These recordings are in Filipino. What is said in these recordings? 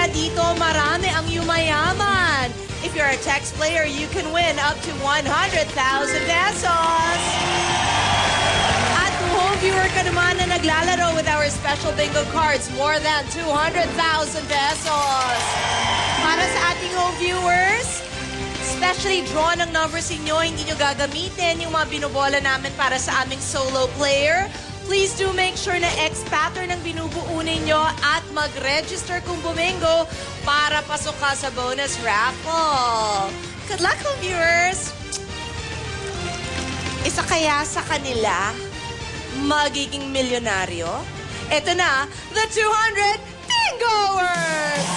Kaya dito, marami ang yumayaman. If you're a text player, you can win up to 100,000 pesos. At kung home viewer ka naman na naglalaro with our special bingo cards, more than 200,000 pesos. Para sa ating home viewers, especially draw ng numbers inyo, hindi nyo gagamitin yung mga binobola namin para sa aming solo player. Please do make sure na X-pattern ang binubuo ninyo at mag-register kung bumingo para pasok ka sa bonus raffle. Good luck, home viewers! Isa kaya sa kanila magiging milyonaryo? Ito na, the 200 Bingoers!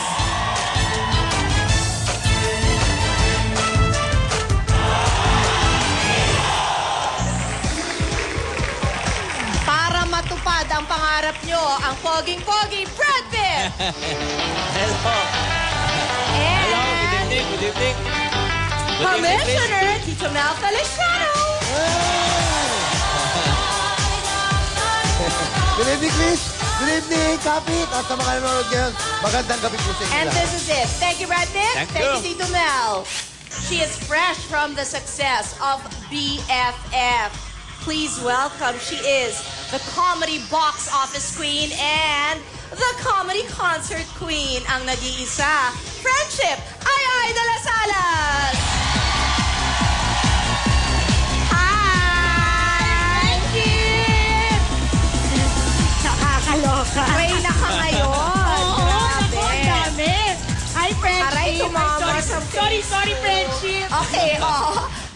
Matupad ang pangarap nyo, ang poging-pogi Brad Pitt! Hello! And Hello, good evening, good evening. Commissioner Tito Mel Feliciano! Good evening, Chris! Good evening, Kapit! At sa mga nanonood ngayon, magandang gabi po sa inyo. And this is it. Thank you, Brad Pitt. Thank you, Tito Mel. She is fresh from the success of BFF. Please welcome, she is the comedy box office queen and the comedy concert queen, ang nag-iisa, Friendship, Ay de las Alas! Hi! Kim! Nakakaloka. Way na ka ngayon. Oo, ako, ang dami. Hi, Friendship. Aray, tumama sa... Sorry, Friendship. Okay,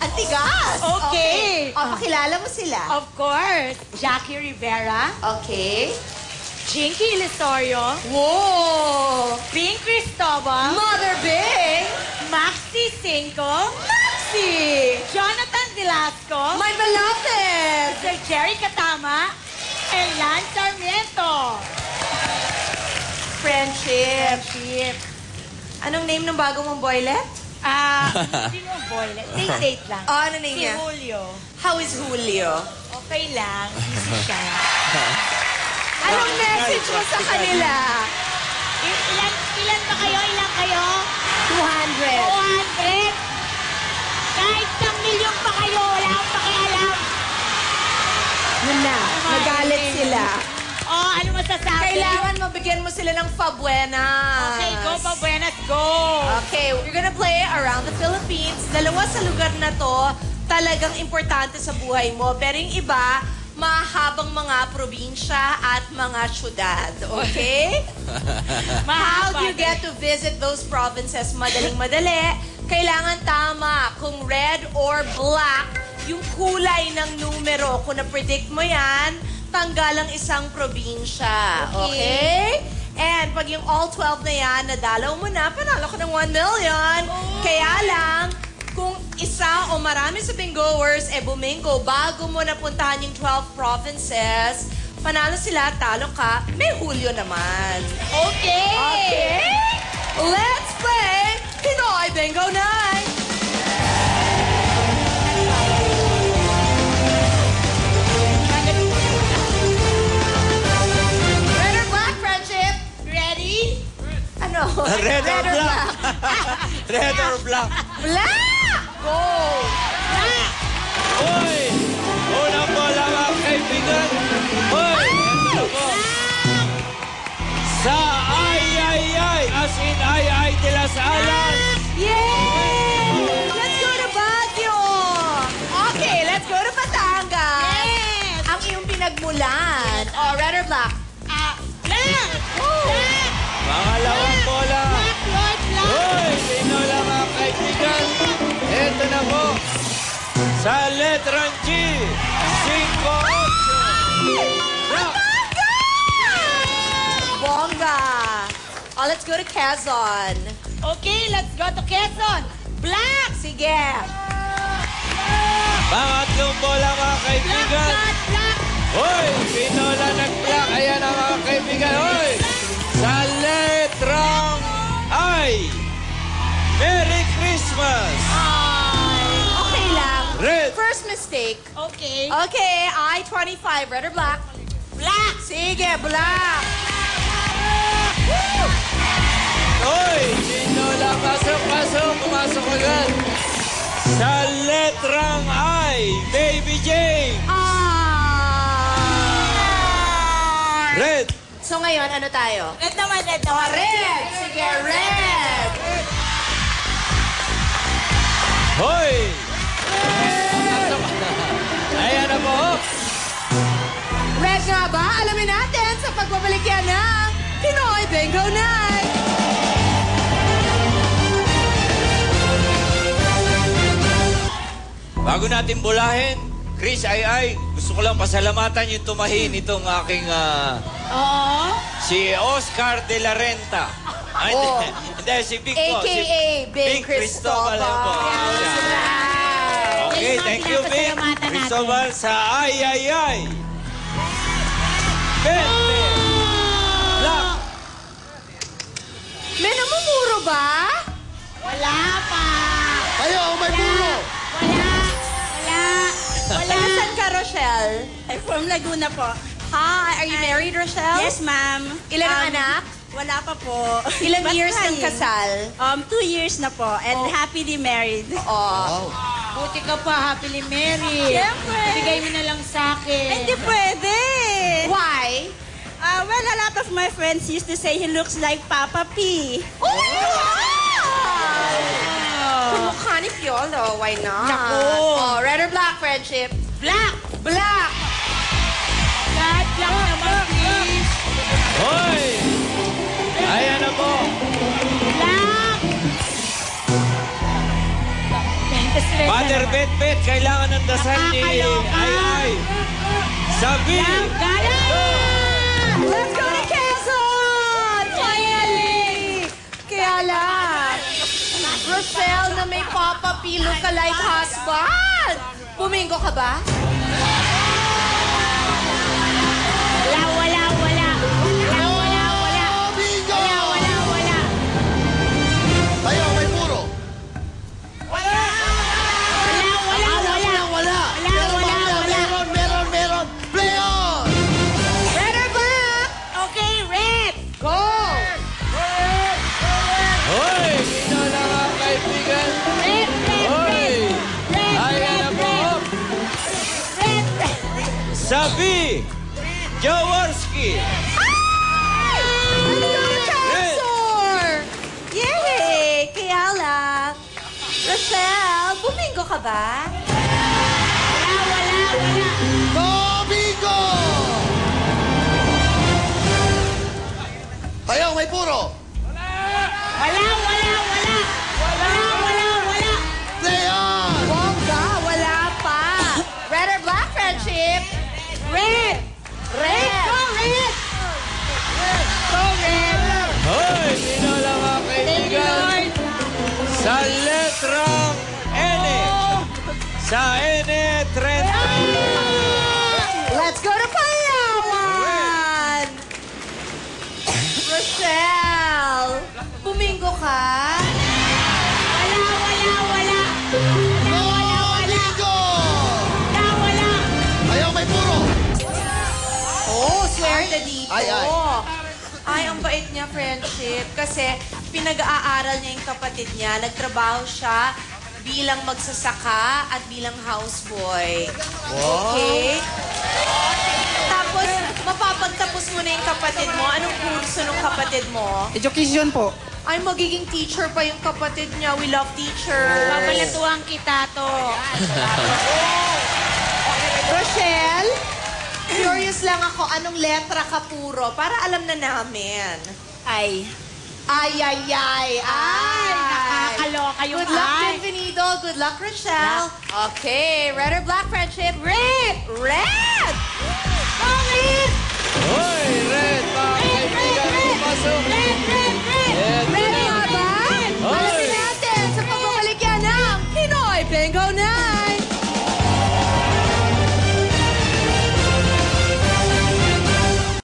ang tigas. Okay. Pakilala mo sila. Of course. Jackie Rivera, Okay. Jinky Ilesorio, Whoa! Bing Cristobal, Mother Bing! Maxi Cinco, Maxi! Jonathan Velasco, My beloved! Sir Jerry Katama, and Lance Sarmiento. Friendship. Friendship. Anong name ng bago mong boylet? Sino ang boylet? Date lang. Oh, ano name Si niya? Julio. How is Julio? Okay lang. Easy siya. Anong message mo sa kanila? Ilan ba kayo? Ilan kayo? 200. 200? Kahit 1,000,000 pa kayo, wala akong pakialam. Yun na. Nagalit sila. Oh, ano masasabi? Kailangan mabigyan mo sila ng fabuenas. Okay, go pa, buenas, go. Okay, we're gonna play around the Philippines. Dalawa sa lugar na to, talagang importante sa buhay mo. Pero yung iba, mahabang mga probinsya at mga syudad. Okay? How do you get to visit those provinces? Madaling-madali. Kailangan tama. Kung red or black, yung kulay ng numero. Kung na-predict mo yan, tanggal ang isang probinsya. Okay? And pag yung all 12 na yan, nadalaw mo na, panalo ka ng 1 million. Kaya lang, kung isa o marami sa bingoers, bumingo, bago mo napuntahan yung 12 provinces, panalo sila, talo ka, may Hulyo naman. Okay. Okay? Let's play Pinoy Bingo Night! Red or black, Friendship? Ready? Ano? Red or black? Red or black? Black! Go! Black! Hoy! Unang bola mga kaibigan. Hoy! Ito na po. Sa ay, as in ay de las Alas. Yay! Let's go to Baguio! Okay, let's go to Batangas. Yes! Ang iyong pinagmulan. Oh, red or black? Black! Black! Pangalawang bola. Black, Lord, black! Hoy! Pinola mga kaibigan. Ito na po. Sa letrang G. 5-8. Black. Bongga! Oh, let's go to Quezon. Okay, let's go to Quezon. Black! Sige. Pangatlong bola mga Black, kaibigan. black, black! Hoy! Pinola nag-black. Ayan ang mga kaibigan. Hoy! Sa letrang I. Merry Christmas! Okay lang. Red. First mistake. Okay. Okay, I-25. Red or black? Black! Sige, black. Hoy! Tinola, pasok. Pumasok agad. Sa letrang I, Baby Jane. Red. So ngayon, ano tayo? Red naman. Red! Sige, red! Hoy! Ayan na po. Red nga ba? Alamin natin sa pagbabalik yan ng Pinoy Bingo Night! Bago natin bulahin, Chris, gusto ko lang pasalamatan yung tumahin itong aking, Oo. si Oscar de la Renta. Ay, Oh. hindi, si Vic po. A.K.A. Big Cristobal. Ayan po. Okay, thank you, Vic. Pinasalamatan natin. Cristobal sa ay. 20. Black. May namumuro ba? Wala pa. Kayo, may puro. Wala. Saan ka, Rochelle? I'm from Laguna po. Hi, are you married, Rochelle? Yes, ma'am. Ilan ang anak? Wala pa po. Ilang But years ng trying. kasal? 2 years na po. And happily married. Oh. Buti ka pa, happily married. Siyempre. Bigay mo na lang sa akin. Hindi pwede. Why? Well, a lot of my friends used to say he looks like Papa P. Oh! Kumukha ni Piolo. Why not? Naku. Oh, red or black friendship? Black. Black! God, black naman, please. Hoy! Ayan na po. Black. Father Bet, kailangan ng dasal ni Nakakaloka. Ay. Sabi. Gala. Let's go to Quezon! Finally! Kaya lang, Rochelle na may Papa P look-alike husband! Bumingo ka ba? Wala. Bingo! Wala. Kayo, may puro. Wala. Meron. Play on! Red or black? Okay, red. Go! Hoy! Tinola mga kaibigan. Red. Hoy! Ayan na po. Red. Sabi. Jaworski. Let's go to Quezon! Yay! Kaya lang, Rochelle, bumingo ka ba? Wala. Go, bingo! Kayo, may puro. Wala. Play on! Bongga, wala pa. Red or black friendship? Red. Red! Go red. Hoy! Tinola mga kaibigan. Sa letrang N. Sa N, 30. Let's go to Palawan! Rochelle, bumingo ka? Wala. Go, bingo! Kayo, may puro. Oh, swerte dito. Ay. Ay, ang bait niya, friendship. Kasi pinag-aaral niya yung kapatid niya. Nagtrabaho siya bilang magsasaka at bilang houseboy. Okay? Tapos, mapapagtapos mo na yung kapatid mo. Anong kurso ng kapatid mo? Education po. Ay, magiging teacher pa yung kapatid niya. We love teachers. Babalatuhan kita to. Rochelle, curious lang ako, anong letra ka puro? Para alam na namin. Ay. Ay. Nakakaloka yung Good luck, ay. Bienvenido. Good luck, Rochelle. Okay, red or black friendship? Red!